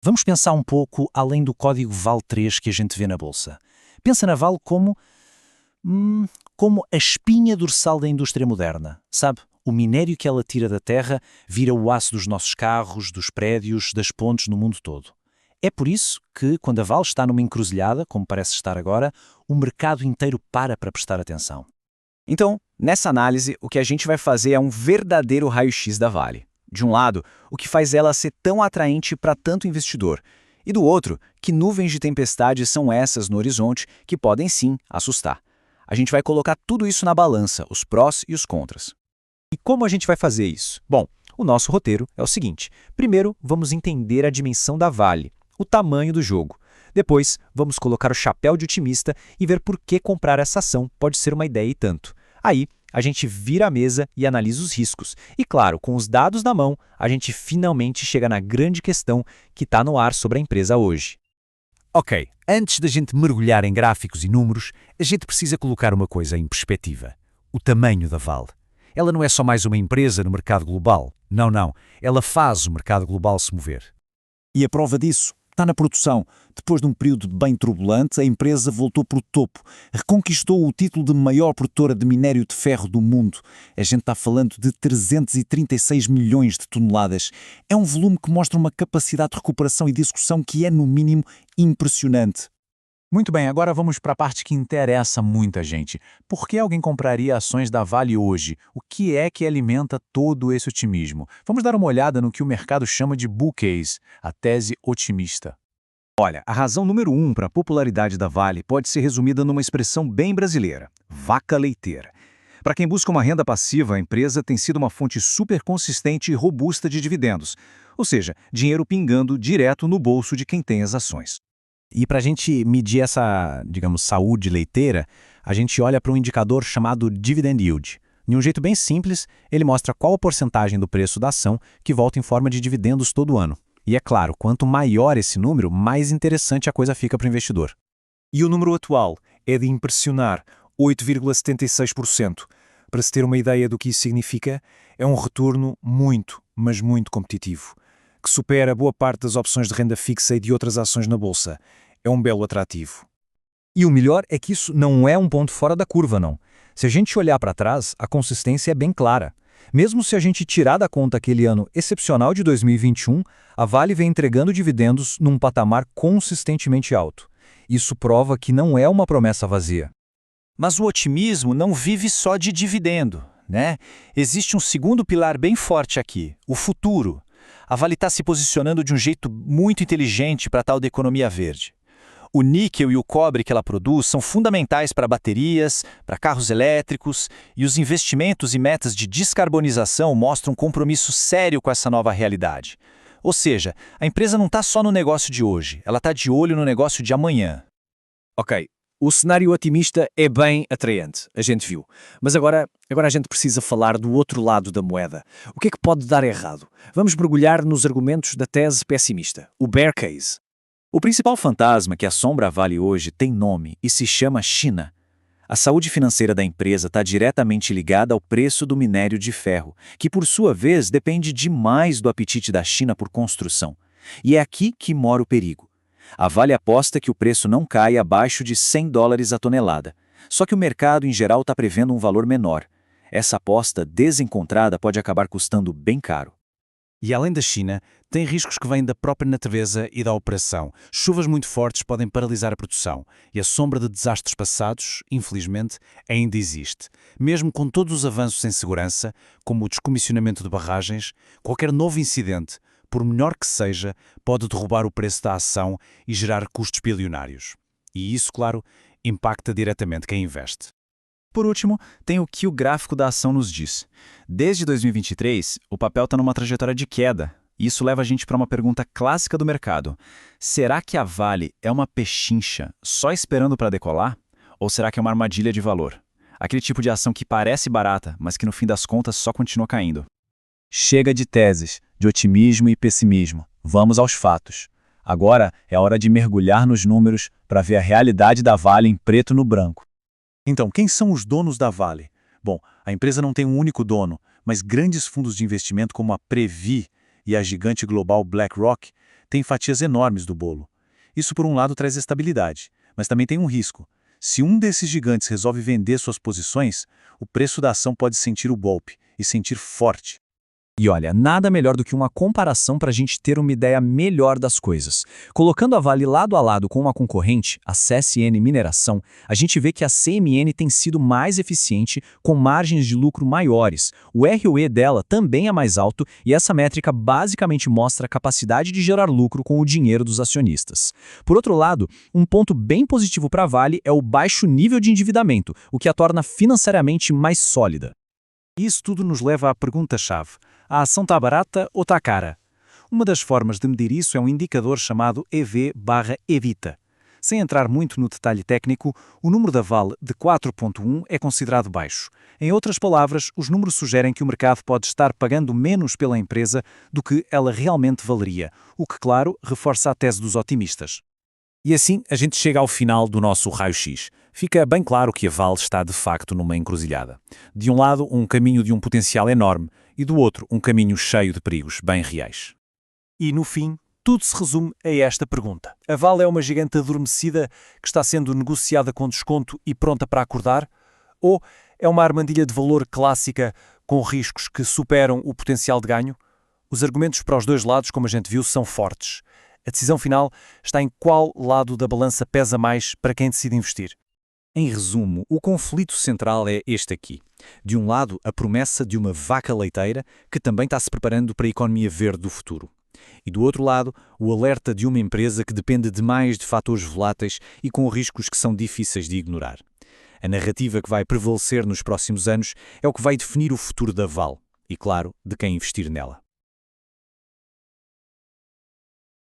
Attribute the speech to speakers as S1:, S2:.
S1: Vamos pensar um pouco além do código VAL3 que a gente vê na Bolsa. Pensa na Vale como a espinha dorsal da indústria moderna, sabe? O minério que ela tira da terra vira o aço dos nossos carros, dos prédios, das pontes no mundo todo. É por isso que, quando a Vale está numa encruzilhada, como parece estar agora, o mercado inteiro para prestar atenção.
S2: Então, nessa análise, o que a gente vai fazer é um verdadeiro raio-x da Vale. De um lado, o que faz ela ser tão atraente para tanto investidor, e do outro, que nuvens de tempestade são essas no horizonte que podem sim assustar. A gente vai colocar tudo isso na balança, os prós e os contras.
S3: E como a gente vai fazer isso? Bom, o nosso roteiro é o seguinte. Primeiro, vamos entender a dimensão da Vale, o tamanho do jogo. Depois, vamos colocar o chapéu de otimista e ver por que comprar essa ação pode ser uma ideia e tanto. Aí, a gente vira a mesa e analisa os riscos. E claro, com os dados na mão, a gente finalmente chega na grande questão que está no ar sobre a empresa hoje.
S4: Ok, antes da gente mergulhar em gráficos e números, a gente precisa colocar uma coisa em perspectiva. O tamanho da Vale. Ela não é só mais uma empresa no mercado global. Não. Ela faz o mercado global se mover.
S5: E a prova disso está na produção. Depois de um período bem turbulente, a empresa voltou para o topo. Reconquistou o título de maior produtora de minério de ferro do mundo. A gente está falando de 336 milhões de toneladas. É um volume que mostra uma capacidade de recuperação e de execução que é, no mínimo, impressionante.
S1: Muito bem, agora vamos para a parte que interessa muita gente. Por que alguém compraria ações da Vale hoje? O que é que alimenta todo esse otimismo? Vamos dar uma olhada no que o mercado chama de bull case, a tese otimista.
S2: Olha, a razão número 1 para a popularidade da Vale pode ser resumida numa expressão bem brasileira: vaca leiteira. Para quem busca uma renda passiva, a empresa tem sido uma fonte super consistente e robusta de dividendos, ou seja, dinheiro pingando direto no bolso de quem tem as ações.
S3: E para a gente medir essa, digamos, saúde leiteira, a gente olha para um indicador chamado Dividend Yield. De um jeito bem simples, ele mostra qual a porcentagem do preço da ação que volta em forma de dividendos todo ano. E é claro, quanto maior esse número, mais interessante a coisa fica para o investidor.
S6: E o número atual é de impressionar, 8,76%. Para se ter uma ideia do que isso significa, é um retorno muito, mas muito competitivo, que supera boa parte das opções de renda fixa e de outras ações na Bolsa. É um belo atrativo.
S3: E o melhor é que isso não é um ponto fora da curva, não. Se a gente olhar para trás, a consistência é bem clara. Mesmo se a gente tirar da conta aquele ano excepcional de 2021, a Vale vem entregando dividendos num patamar consistentemente alto. Isso prova que não é uma promessa vazia.
S7: Mas o otimismo não vive só de dividendo, né? Existe um segundo pilar bem forte aqui, o futuro. A Vale está se posicionando de um jeito muito inteligente para a tal da economia verde. O níquel e o cobre que ela produz são fundamentais para baterias, para carros elétricos, e os investimentos e metas de descarbonização mostram um compromisso sério com essa nova realidade. Ou seja, a empresa não está só no negócio de hoje, ela está de olho no negócio de amanhã.
S2: Ok, o cenário otimista é bem atraente, a gente viu. Mas agora a gente precisa falar do outro lado da moeda. O que é que pode dar errado? Vamos mergulhar nos argumentos da tese pessimista, o bear case.
S8: O principal fantasma que assombra a Vale hoje tem nome e se chama China. A saúde financeira da empresa está diretamente ligada ao preço do minério de ferro, que por sua vez depende demais do apetite da China por construção. E é aqui que mora o perigo. A Vale aposta que o preço não cai abaixo de $100 a tonelada, só que o mercado em geral está prevendo um valor menor. Essa aposta desencontrada pode acabar custando bem caro.
S4: E além da China, tem riscos que vêm da própria natureza e da operação. Chuvas muito fortes podem paralisar a produção e a sombra de desastres passados, infelizmente, ainda existe. Mesmo com todos os avanços em segurança, como o descomissionamento de barragens, qualquer novo incidente, por menor que seja, pode derrubar o preço da ação e gerar custos bilionários. E isso, claro, impacta diretamente quem investe.
S2: Por último, tem o que o gráfico da ação nos diz. Desde 2023, o papel está numa trajetória de queda. Isso leva a gente para uma pergunta clássica do mercado. Será que a Vale é uma pechincha só esperando para decolar? Ou será que é uma armadilha de valor? Aquele tipo de ação que parece barata, mas que no fim das contas só continua caindo. Chega de teses, de otimismo e pessimismo. Vamos aos fatos. Agora é a hora de mergulhar nos números para ver a realidade da Vale em preto no branco.
S5: Então, quem são os donos da Vale? Bom, a empresa não tem um único dono, mas grandes fundos de investimento como a Previ e a gigante global BlackRock
S4: tem fatias enormes do bolo. Isso, por um lado, traz estabilidade, mas também tem um risco. Se um desses gigantes resolve vender suas posições, o preço da ação pode sentir o golpe, e sentir forte.
S3: E olha, nada melhor do que uma comparação para a gente ter uma ideia melhor das coisas. Colocando a Vale lado a lado com uma concorrente, a CSN Mineração, a gente vê que a CMN tem sido mais eficiente, com margens de lucro maiores. O ROE dela também é mais alto e essa métrica basicamente mostra a capacidade de gerar lucro com o dinheiro dos acionistas. Por outro lado, um ponto bem positivo para a Vale é o baixo nível de endividamento, o que a torna financeiramente mais sólida.
S1: Isso tudo nos leva à pergunta-chave. A ação está barata ou está cara? Uma das formas de medir isso é um indicador chamado EV/EBITDA. Sem entrar muito no detalhe técnico, o número da Vale de 4.1 é considerado baixo. Em outras palavras, os números sugerem que o mercado pode estar pagando menos pela empresa do que ela realmente valeria, o que, claro, reforça a tese dos otimistas.
S4: E assim, a gente chega ao final do nosso raio-x. Fica bem claro que a Vale está de facto numa encruzilhada. De um lado, um caminho de um potencial enorme e do outro, um caminho cheio de perigos bem reais.
S6: E no fim, tudo se resume a esta pergunta. A Vale é uma gigante adormecida que está sendo negociada com desconto e pronta para acordar? Ou é uma armadilha de valor clássica com riscos que superam o potencial de ganho? Os argumentos para os dois lados, como a gente viu, são fortes. A decisão final está em qual lado da balança pesa mais para quem decide investir.
S3: Em resumo, o conflito central é este aqui. De um lado, a promessa de uma vaca leiteira que também está se preparando para a economia verde do futuro. E do outro lado, o alerta de uma empresa que depende demais de fatores voláteis e com riscos que são difíceis de ignorar. A narrativa que vai prevalecer nos próximos anos é o que vai definir o futuro da Vale e, claro, de quem investir nela.